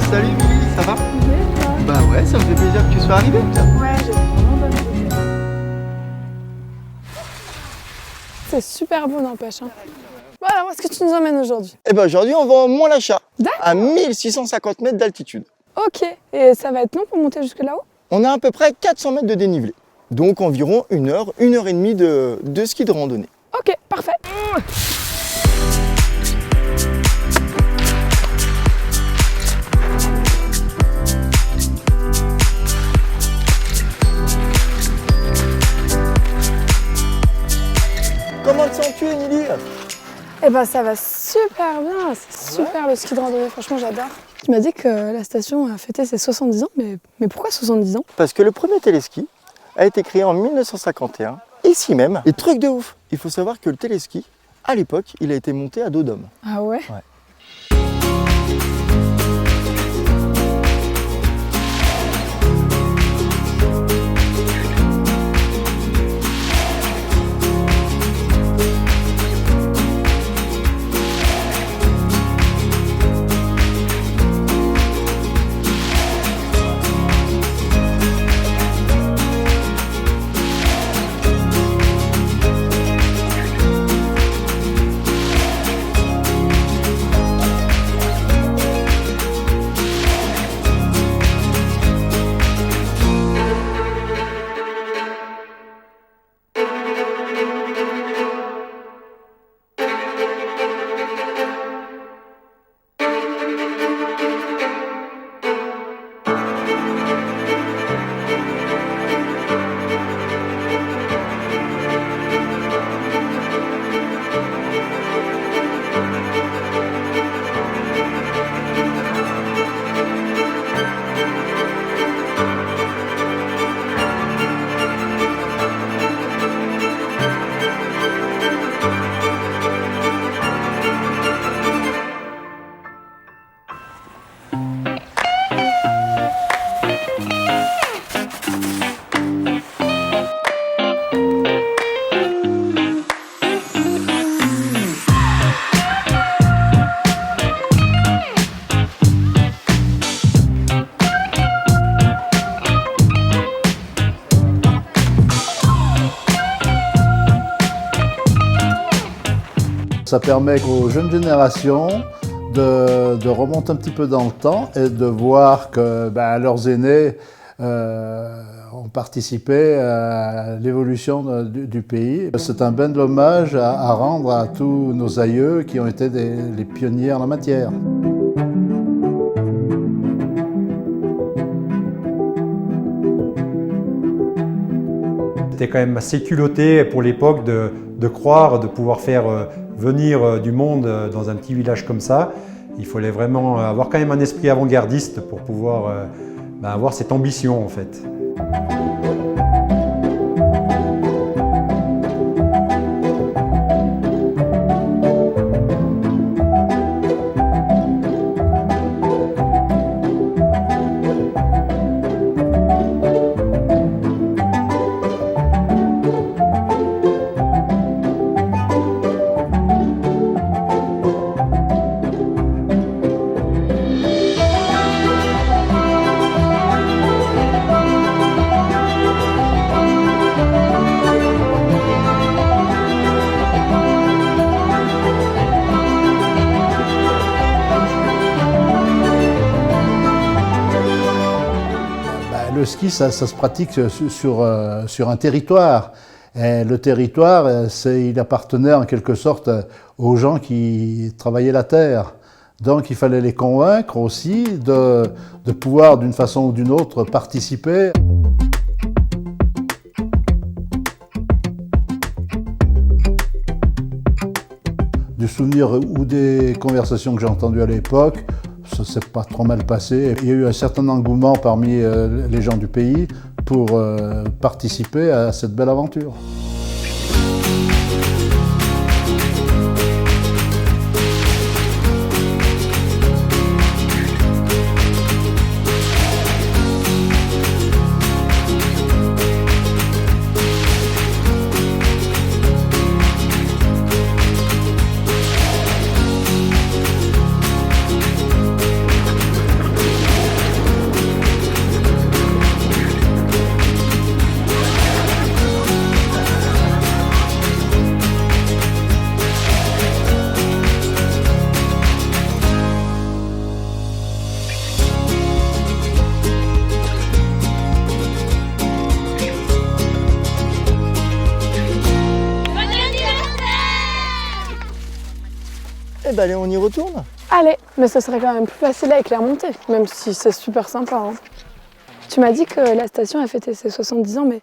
Salut Mimi, ça va? Oui, toi? Bah ouais, ça me fait plaisir que tu sois arrivée. Ouais, j'ai vraiment bonne idée. C'est super beau, n'empêche. Hein. Bon, alors, où est-ce que tu nous emmènes aujourd'hui? Eh ben aujourd'hui, on va au Mont-Lachat, D'accord. à 1650 mètres d'altitude. Ok, et ça va être long pour monter jusque là-haut? On a à peu près 400 mètres de dénivelé. Donc environ 1 heure, 1 heure et demie de ski de randonnée. Ok, parfait. Comment te sens-tu, Émilie? Eh ben, ça va super bien. C'est super le ski de randonnée, franchement, j'adore. Tu m'as dit que la station a fêté ses 70 ans, mais pourquoi 70 ans? Parce que le premier téléski a été créé en 1951, ici même. Et truc de ouf, il faut savoir que le téléski, à l'époque, il a été monté à dos d'homme. Ah ouais? Ouais. Ça permet aux jeunes générations de remonter un petit peu dans le temps et de voir que leurs aînés ont participé à l'évolution du pays. C'est un bel hommage à rendre à tous nos aïeux qui ont été les pionniers en la matière. C'était quand même assez culotté pour l'époque de croire, de pouvoir faire venir du monde dans un petit village comme ça. Il fallait vraiment avoir quand même un esprit avant-gardiste pour pouvoir avoir cette ambition en fait. Le ski, ça se pratique sur un territoire. Et le territoire, il appartenait en quelque sorte aux gens qui travaillaient la terre. Donc il fallait les convaincre aussi de pouvoir d'une façon ou d'une autre participer. Du souvenir ou des conversations que j'ai entendues à l'époque, ça s'est pas trop mal passé. Il y a eu un certain engouement parmi les gens du pays pour participer à cette belle aventure. bah allez, on y retourne. Allez, mais ce serait quand même plus facile avec les remontées, même si c'est super sympa. Hein. Tu m'as dit que la station a fêté ses 70 ans, mais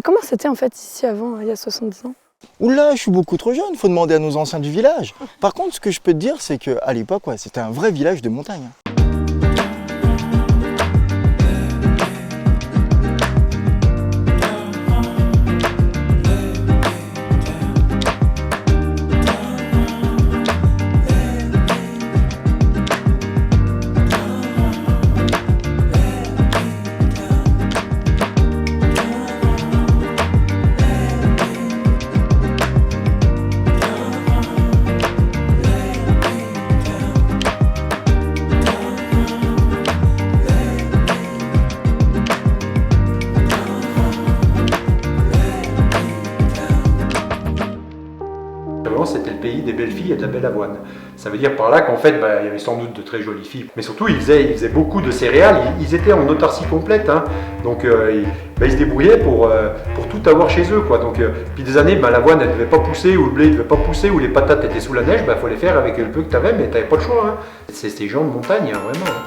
comment c'était en fait ici avant, il y a 70 ans? Oula, je suis beaucoup trop jeune, faut demander à nos anciens du village. Par contre, ce que je peux te dire, c'est qu'à l'époque, ouais, c'était un vrai village de montagne. C'était le pays des belles filles et de la belle avoine. Ça veut dire par là qu'en fait, il y avait sans doute de très jolies filles, mais surtout ils faisaient beaucoup de céréales, ils étaient en autarcie complète, hein. Donc ils se débrouillaient pour tout avoir chez eux, quoi. Donc, puis des années, l'avoine elle ne devait pas pousser, ou le blé ne devait pas pousser, ou les patates étaient sous la neige, il fallait faire avec le peu que tu avais, mais tu n'avais pas le choix. Hein. C'est ces gens de montagne, hein, vraiment. Hein.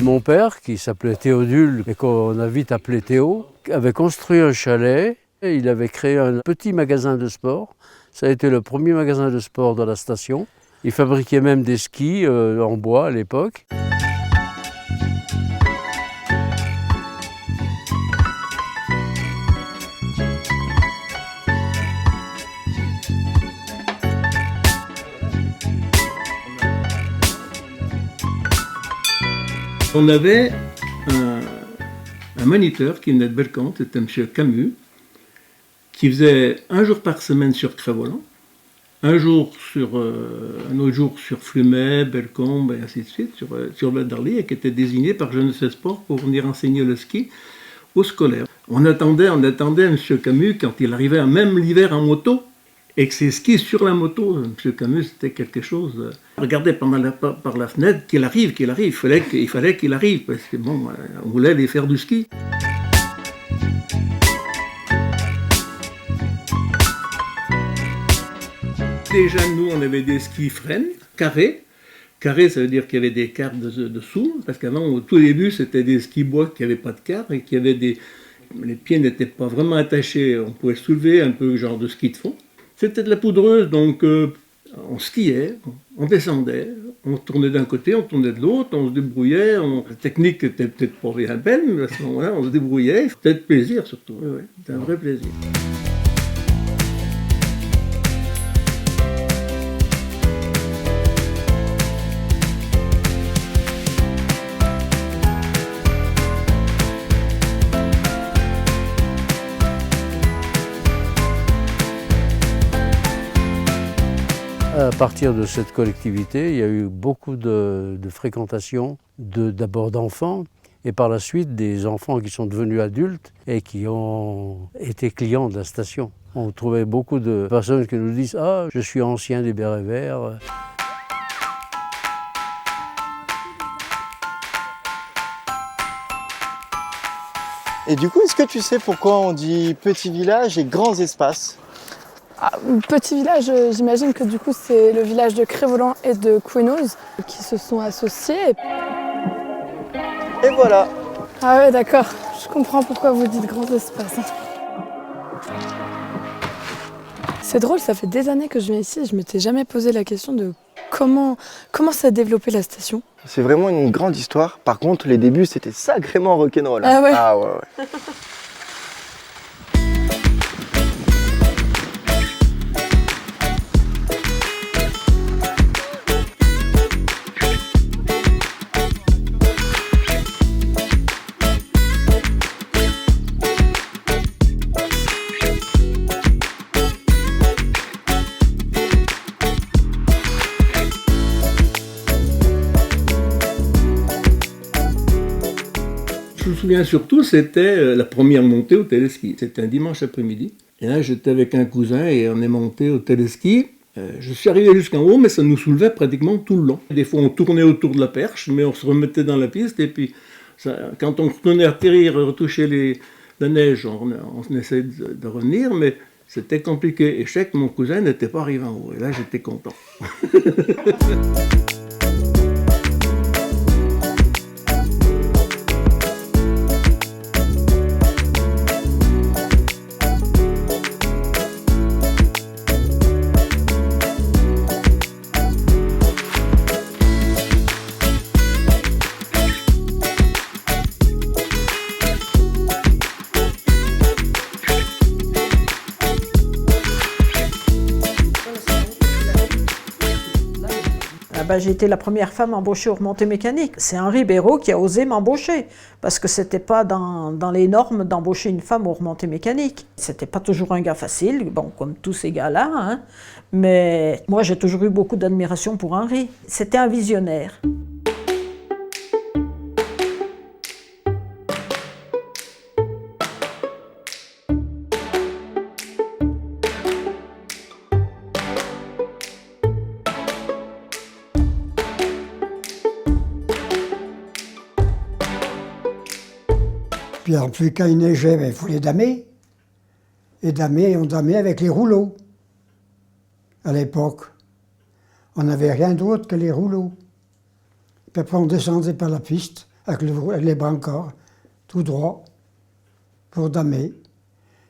Mon père, qui s'appelait Théodule et qu'on a vite appelé Théo, avait construit un chalet et il avait créé un petit magasin de sport. Ça a été le premier magasin de sport de la station. Il fabriquait même des skis en bois à l'époque. On avait un moniteur qui venait de Bellecombe, c'était M. Camus, qui faisait un jour par semaine sur Crévolant, un autre jour sur Flumet, Bellecombe et ainsi de suite, sur Val d'Arly, et qui était désigné par Jeunesse et Sport pour venir enseigner le ski aux scolaires. On attendait M. Camus quand il arrivait, même l'hiver en moto, et que ses skis sur la moto, M. Camus, c'était quelque chose. Regardez par la fenêtre qu'il arrive, il fallait qu'il arrive, parce que bon, on voulait aller faire du ski. Déjà, nous, on avait des skis frênes, carrés. Carré, ça veut dire qu'il y avait des carres dessous, parce qu'avant, au tout début, c'était des skis bois qui n'avaient pas de carres et qui avaient les pieds n'étaient pas vraiment attachés, on pouvait soulever un peu genre de ski de fond. C'était de la poudreuse, donc on skiait, on descendait, on tournait d'un côté, on tournait de l'autre, on se débrouillait. La technique était peut-être pas bien belle, mais à ce moment-là, on se débrouillait. C'était de plaisir surtout, oui, c'était un vrai plaisir. À partir de cette collectivité, il y a eu beaucoup de fréquentation, d'abord d'enfants, et par la suite des enfants qui sont devenus adultes et qui ont été clients de la station. On trouvait beaucoup de personnes qui nous disent « Ah, je suis ancien des Bérets Verts ». Et du coup, est-ce que tu sais pourquoi on dit petit village et grands espaces? Petit village, j'imagine que du coup c'est le village de Crévolant et de Quenoz qui se sont associés. Et voilà. Ah ouais, d'accord, je comprends pourquoi vous dites grands espaces. C'est drôle, ça fait des années que je viens ici et je m'étais jamais posé la question de comment s'est développée la station. C'est vraiment une grande histoire. Par contre, les débuts, c'était sacrément rock'n'roll. Ah ouais. Ah ouais. souviens surtout, c'était la première montée au téléski. C'était un dimanche après-midi. Et là, j'étais avec un cousin et on est monté au téléski. Je suis arrivé jusqu'en haut, mais ça nous soulevait pratiquement tout le long. Des fois, on tournait autour de la perche, mais on se remettait dans la piste. Et puis, quand on retournait atterrir, retoucher la neige, on essayait de revenir, mais c'était compliqué. Et je sais que mon cousin n'était pas arrivé en haut. Et là, j'étais content. J'ai été la première femme embauchée aux remontées mécaniques. C'est Henri Béraud qui a osé m'embaucher, parce que c'était pas dans les normes d'embaucher une femme aux remontées mécaniques. C'était pas toujours un gars facile, bon, comme tous ces gars-là, hein. Mais moi j'ai toujours eu beaucoup d'admiration pour Henri. C'était un visionnaire. Puis en plus, quand il neigeait, il fallait damer. Et damer, on damait avec les rouleaux. À l'époque, on n'avait rien d'autre que les rouleaux. Puis après, on descendait par la piste avec les brancards, tout droit, pour damer.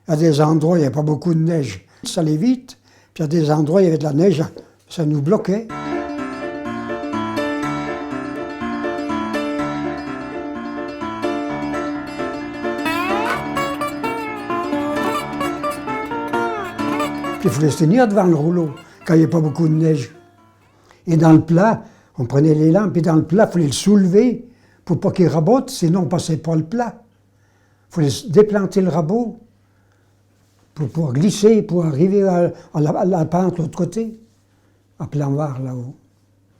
À des endroits, il n'y avait pas beaucoup de neige. Ça allait vite. Puis à des endroits, il y avait de la neige, ça nous bloquait. Il fallait se tenir devant le rouleau quand il n'y avait pas beaucoup de neige. Et dans le plat, on prenait les lampes, et dans le plat, il fallait le soulever pour pas qu'il rabote, sinon on ne passait pas le plat. Il fallait déplanter le rabot pour pouvoir glisser, pour arriver à la pente de l'autre côté, à plein var là-haut.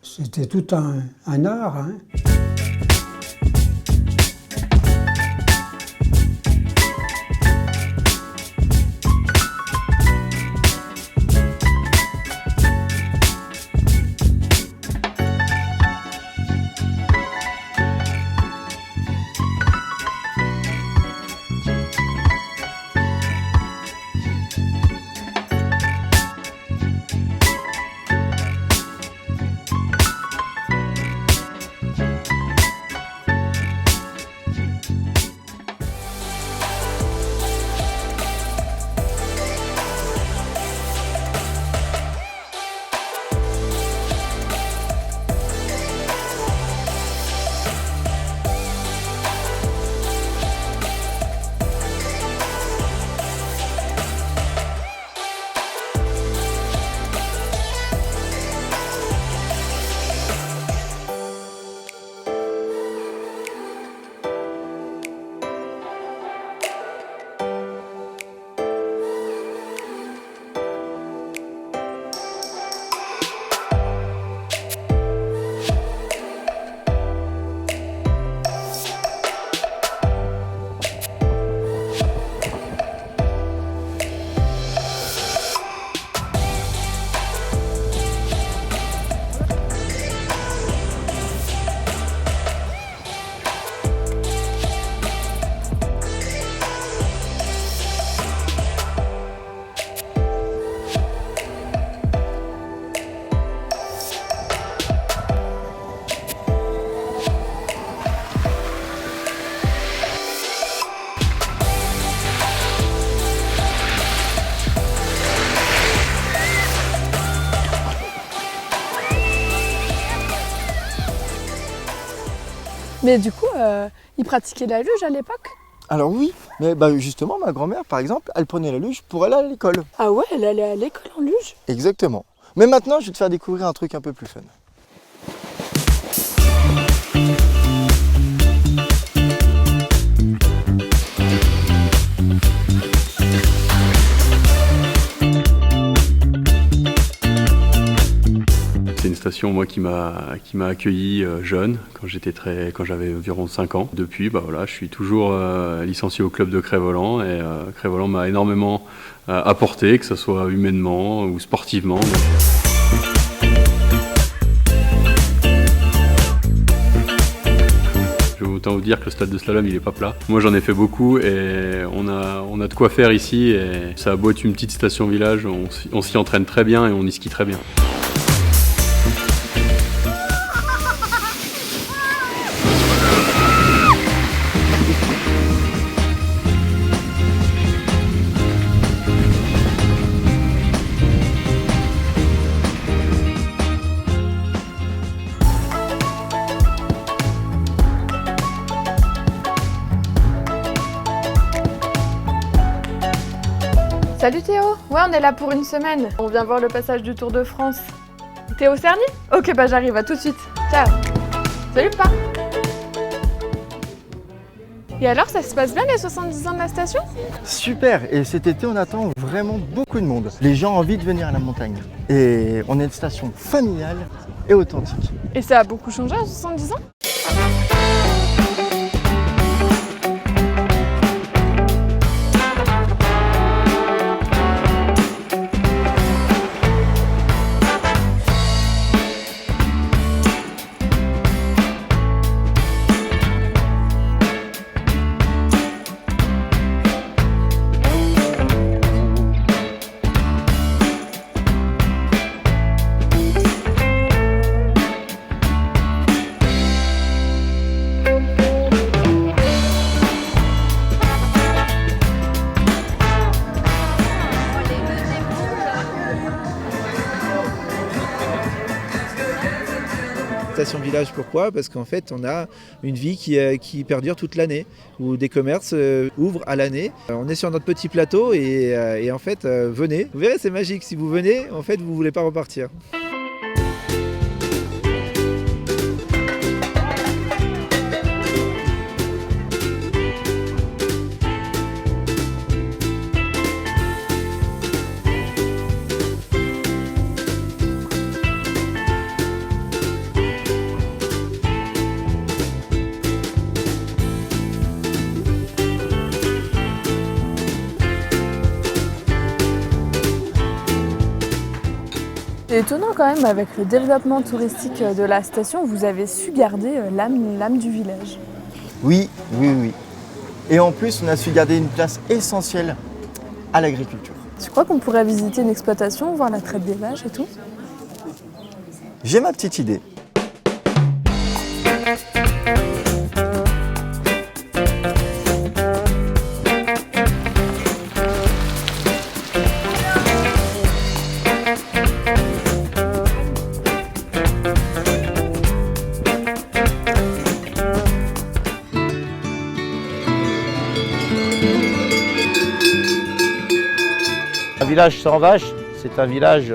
C'était tout un art, hein. Mais du coup, ils pratiquaient la luge à l'époque? Alors oui, mais justement, ma grand-mère, par exemple, elle prenait la luge pour aller à l'école. Ah ouais, elle allait à l'école en luge? Exactement. Mais maintenant, je vais te faire découvrir un truc un peu plus fun. C'est une station moi qui m'a accueilli jeune quand j'avais environ 5 ans. Depuis voilà, je suis toujours licencié au club de Crest-Voland et Crest-Voland m'a énormément apporté, que ce soit humainement ou sportivement. Autant vous dire que le stade de slalom il est pas plat. Moi j'en ai fait beaucoup et on a de quoi faire ici et ça a beau être une petite station village, on s'y entraîne très bien et on y skie très bien. Salut Théo. Ouais, on est là pour une semaine. On vient voir le passage du Tour de France. Théo Cerny? Ok, j'arrive, à tout de suite. Ciao. Salut pas. Et alors, ça se passe bien les 70 ans de la station? Super, et cet été on attend vraiment beaucoup de monde. Les gens ont envie de venir à la montagne. Et on est une station familiale et authentique. Et ça a beaucoup changé en 70 ans? Station village, pourquoi? Parce qu'en fait on a une vie qui perdure toute l'année, où des commerces ouvrent à l'année. On est sur notre petit plateau et en fait venez, vous verrez c'est magique, si vous venez en fait vous voulez pas repartir. C'est étonnant quand même, avec le développement touristique de la station, vous avez su garder l'âme du village. Oui. Et en plus, on a su garder une place essentielle à l'agriculture. Tu crois qu'on pourrait visiter une exploitation, voir la traite des vaches et tout? J'ai ma petite idée. Un village sans vaches, c'est un village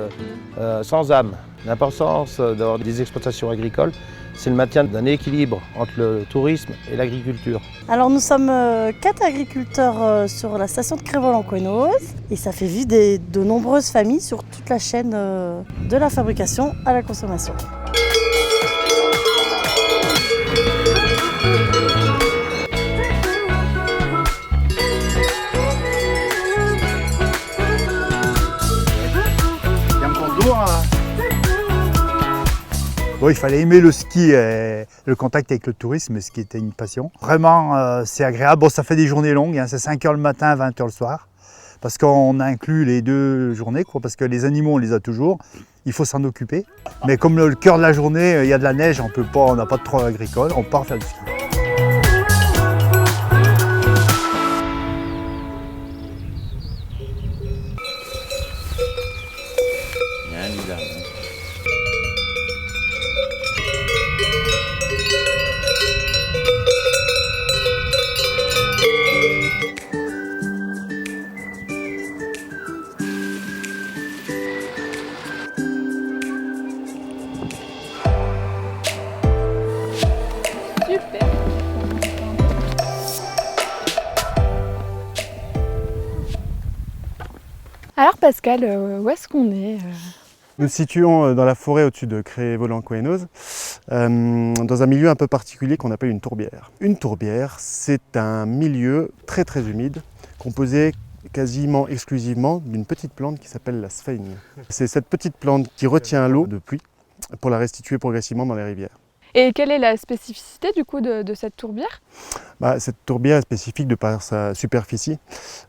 sans âme. L'importance d'avoir des exploitations agricoles, c'est le maintien d'un équilibre entre le tourisme et l'agriculture. Alors nous sommes 4 agriculteurs sur la station de Crest-Voland-Couesnos et ça fait vivre de nombreuses familles sur toute la chaîne de la fabrication à la consommation. Bon, il fallait aimer le ski et le contact avec le tourisme, ce qui était une passion. Vraiment, c'est agréable. Bon, ça fait des journées longues, hein, c'est 5 h le matin, 20 h le soir. Parce qu'on inclut les 2 journées, parce que les animaux, on les a toujours. Il faut s'en occuper. Mais comme le cœur de la journée, il y a de la neige, on n'a pas de trou agricole, on part faire du ski. Super. Alors Pascal, où est-ce qu'on est Nous nous situons dans la forêt au-dessus de Cré-Voland-Cohennoz, dans un milieu un peu particulier qu'on appelle une tourbière. Une tourbière, c'est un milieu très très humide, composé quasiment exclusivement d'une petite plante qui s'appelle la sphaigne. C'est cette petite plante qui retient l'eau de pluie pour la restituer progressivement dans les rivières. Et quelle est la spécificité du coup de cette tourbière? Cette tourbière est spécifique de par sa superficie.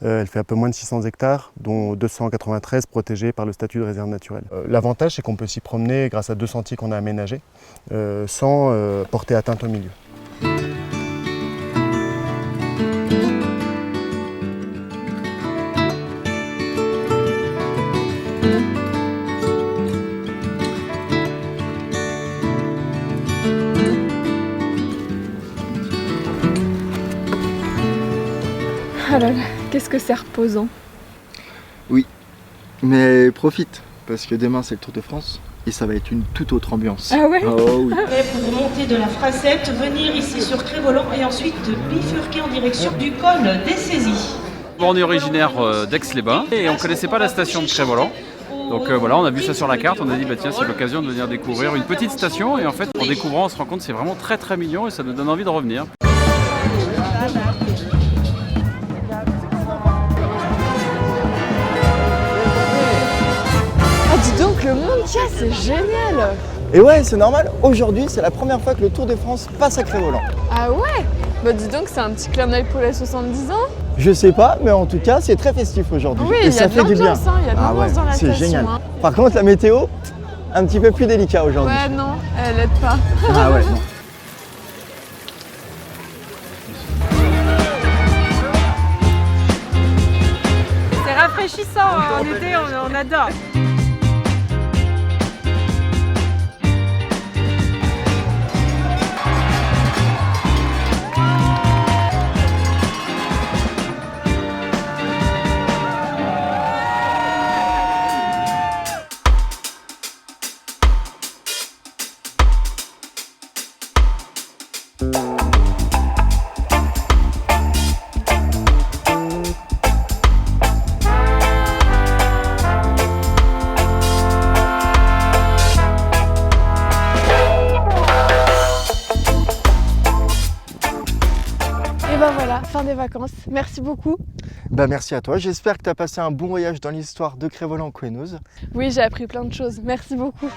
Elle fait un peu moins de 600 hectares, dont 293 protégés par le statut de réserve naturelle. L'avantage, c'est qu'on peut s'y promener grâce à 2 sentiers qu'on a aménagés, sans porter atteinte au milieu. Ah là là, qu'est-ce que c'est reposant. Oui, mais profite, parce que demain c'est le Tour de France et ça va être une toute autre ambiance. Ah ouais? Oh oui. Pour monter de la Frasette, venir ici sur Cré-Voland et ensuite bifurquer en direction du col des Saisies. On est originaire d'Aix-les-Bains et on ne connaissait pas la station de Cré-Voland. Donc voilà, on a vu ça sur la carte, on a dit bah tiens c'est l'occasion de venir découvrir une petite station et en fait en découvrant on se rend compte que c'est vraiment très très mignon et ça nous donne envie de revenir. Ah dis donc, le monde qu'il y a, c'est génial! Et ouais, c'est normal, aujourd'hui c'est la première fois que le Tour de France passe à Cré-Voland. Ah ouais? Bah dis donc, c'est un petit clin d'œil pour les 70 ans. Je sais pas, mais en tout cas c'est très festif aujourd'hui. Oui, et ça fait du bien. Il y a de l'ambiance dans la station. C'est génial. Hein. Par contre la météo, un petit peu plus délicat aujourd'hui. Ouais non, elle aide pas. Ah ouais, non. C'est rafraîchissant, en été on adore. Et bah voilà, fin des vacances. Merci beaucoup. Bah merci à toi, j'espère que tu as passé un bon voyage dans l'histoire de Cré-Voland-Cohennoz. Oui, j'ai appris plein de choses. Merci beaucoup.